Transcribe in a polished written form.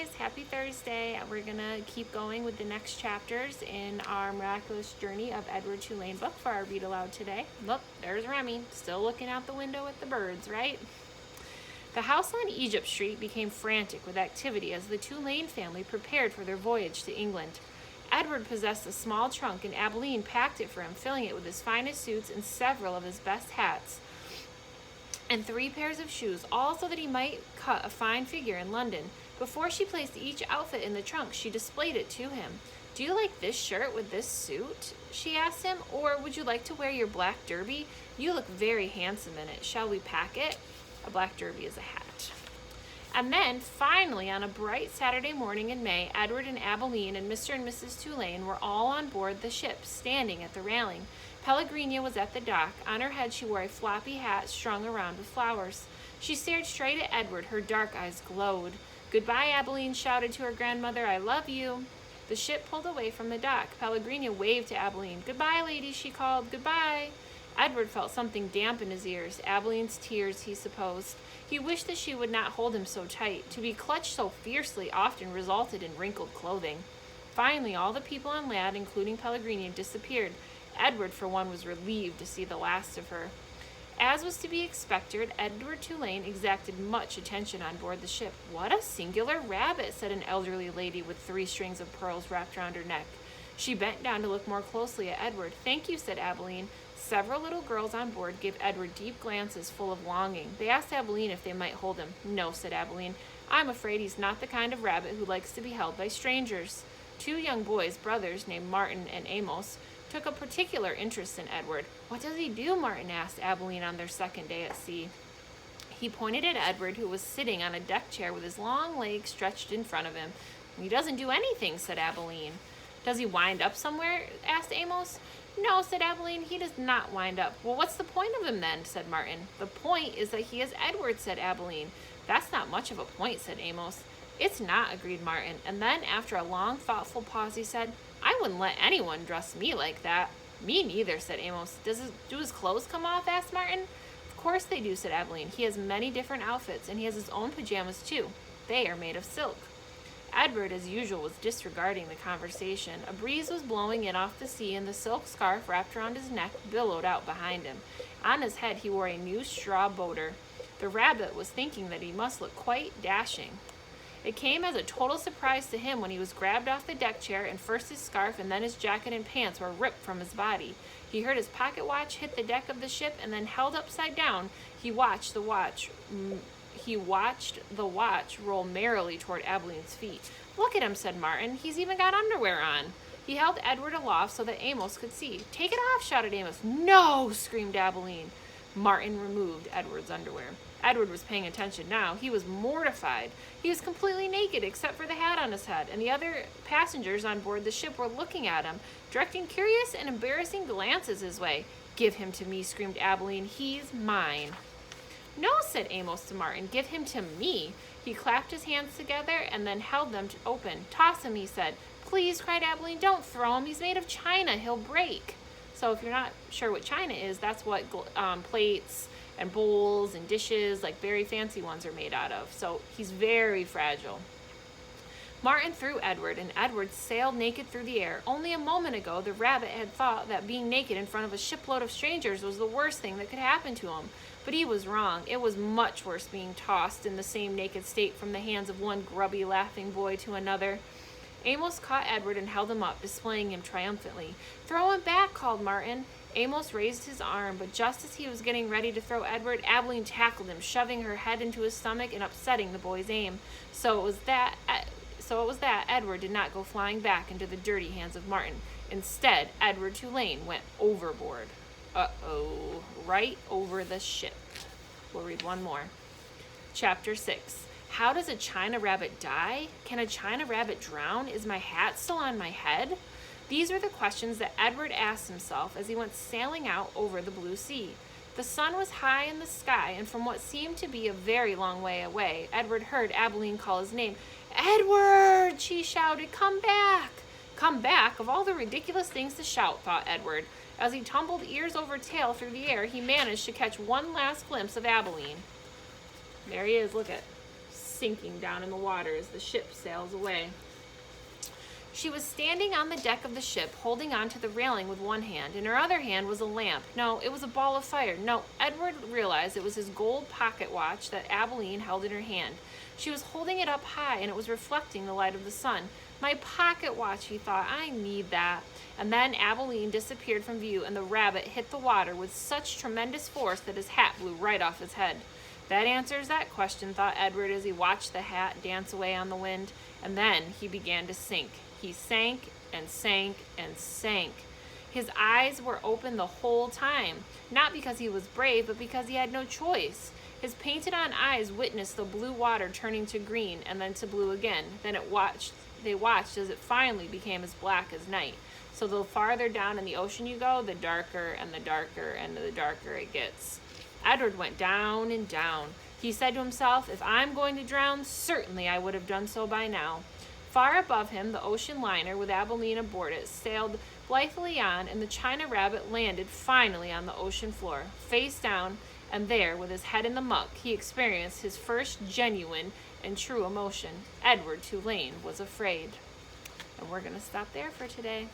guys, happy Thursday. We're gonna keep going with the next chapters in our miraculous journey of Edward Tulane book for our read aloud today. Look, there's Remy, still looking out the window at the birds, right? The house on Egypt Street became frantic with activity as the Tulane family prepared for their voyage to England. Edward possessed a small trunk and Abilene packed it for him, filling it with his finest suits and several of his best hats and 3 pairs of shoes, all so that he might cut a fine figure in London. Before she placed each outfit in the trunk, she displayed it to him. "Do you like this shirt with this suit?" she asked him. "Or would you like to wear your black derby? You look very handsome in it. Shall we pack it?" A black derby is a hat. And then, finally, on a bright Saturday morning in May, Edward and Abilene and Mr. and Mrs. Tulane were all on board the ship, standing at the railing. Pellegrina was at the dock. On her head she wore a floppy hat strung around with flowers. She stared straight at Edward. Her dark eyes glowed. "Goodbye," Abilene shouted to her grandmother. "I love you." The ship pulled away from the dock. Pellegrina waved to Abilene. "Goodbye, lady," she called. "Goodbye." Edward felt something damp in his ears. Abilene's tears, he supposed. He wished that she would not hold him so tight. To be clutched so fiercely often resulted in wrinkled clothing. Finally, all the people on land, including Pellegrina, disappeared. Edward, for one, was relieved to see the last of her. As was to be expected, Edward Tulane exacted much attention on board the ship. "What a singular rabbit," said an elderly lady with 3 strings of pearls wrapped around her neck. She bent down to look more closely at Edward. "Thank you," said Abilene. Several little girls on board gave Edward deep glances full of longing. They asked Abilene if they might hold him. "No," said Abilene. "I'm afraid he's not the kind of rabbit who likes to be held by strangers." 2 young boys, brothers named Martin and Amos, took a particular interest in Edward. "What does he do?" Martin asked Abilene on their second day at sea. He pointed at Edward, who was sitting on a deck chair with his long legs stretched in front of him. "He doesn't do anything," said Abilene. "Does he wind up somewhere?" asked Amos. "No," said Abilene, "he does not wind up." "Well, what's the point of him then?" said Martin. "The point is that he is Edward," said Abilene. "That's not much of a point," said Amos. "It's not," agreed Martin. And then, after a long, thoughtful pause, he said, "I wouldn't let anyone dress me like that." "Me neither," said Amos. Do his clothes come off?" asked Martin. "Of course they do," said Abilene. "He has many different outfits, and he has his own pajamas, too. They are made of silk." Edward, as usual, was disregarding the conversation. A breeze was blowing in off the sea, and the silk scarf wrapped around his neck billowed out behind him. On his head he wore a new straw boater. The rabbit was thinking that he must look quite dashing. It came as a total surprise to him when he was grabbed off the deck chair, and first his scarf and then his jacket and pants were ripped from his body. He heard his pocket watch hit the deck of the ship, and then, held upside down, he watched the watch roll merrily toward Abilene's feet. "Look at him," said Martin. "He's even got underwear on." He held Edward aloft so that Amos could see. "Take it off," shouted Amos. "No!" screamed Abilene. Martin removed Edward's underwear. Edward was paying attention now. He was mortified. He was completely naked except for the hat on his head, and the other passengers on board the ship were looking at him, directing curious and embarrassing glances his way. "Give him to me," screamed Abilene. "He's mine." "No," said Amos to Martin. "Give him to me." He clapped his hands together and then held them open. "Toss him," he said. "Please," cried Abilene. "Don't throw him. He's made of china. He'll break." So if you're not sure what china is, that's what plates and bowls and dishes, like very fancy ones, are made out of. So he's very fragile. Martin threw Edward, and Edward sailed naked through the air. Only a moment ago, the rabbit had thought that being naked in front of a shipload of strangers was the worst thing that could happen to him. But he was wrong. It was much worse being tossed in the same naked state from the hands of one grubby, laughing boy to another. Amos caught Edward and held him up, displaying him triumphantly. "Throw him back," called Martin. Amos raised his arm, but just as he was getting ready to throw Edward, Abilene tackled him, shoving her head into his stomach and upsetting the boy's aim. So it was that Edward did not go flying back into the dirty hands of Martin. Instead, Edward Tulane went overboard. Uh-oh. Right over the ship. We'll read one more. Chapter 6. How does a china rabbit die? Can a china rabbit drown? Is my hat still on my head? These were the questions that Edward asked himself as he went sailing out over the blue sea. The sun was high in the sky, and from what seemed to be a very long way away, Edward heard Abilene call his name. "Edward!" she shouted. "Come back!" Come back? Of all the ridiculous things to shout, thought Edward. As he tumbled ears over tail through the air, he managed to catch one last glimpse of Abilene. There he is, look at. sinking down in the water as the ship sails away. She was standing on the deck of the ship, holding on to the railing with one hand. In her other hand was a lamp. No, it was a ball of fire. No, Edward realized it was his gold pocket watch that Abilene held in her hand. She was holding it up high, and it was reflecting the light of the sun. My pocket watch, he thought. I need that. And then Abilene disappeared from view, and the rabbit hit the water with such tremendous force that his hat blew right off his head. That answers that question, thought Edward as he watched the hat dance away on the wind. And then he began to sink. He sank and sank and sank. His eyes were open the whole time, not because he was brave, but because he had no choice. His painted-on eyes witnessed the blue water turning to green and then to blue again. Then they watched as it finally became as black as night. So the farther down in the ocean you go, the darker and the darker and the darker it gets. Edward went down and down. He said to himself, if I'm going to drown, certainly I would have done so by now. Far above him, the ocean liner, with Abilene aboard it, sailed blithely on, and the China Rabbit landed finally on the ocean floor, face down, and there, with his head in the muck, he experienced his first genuine and true emotion. Edward Tulane was afraid. And we're going to stop there for today.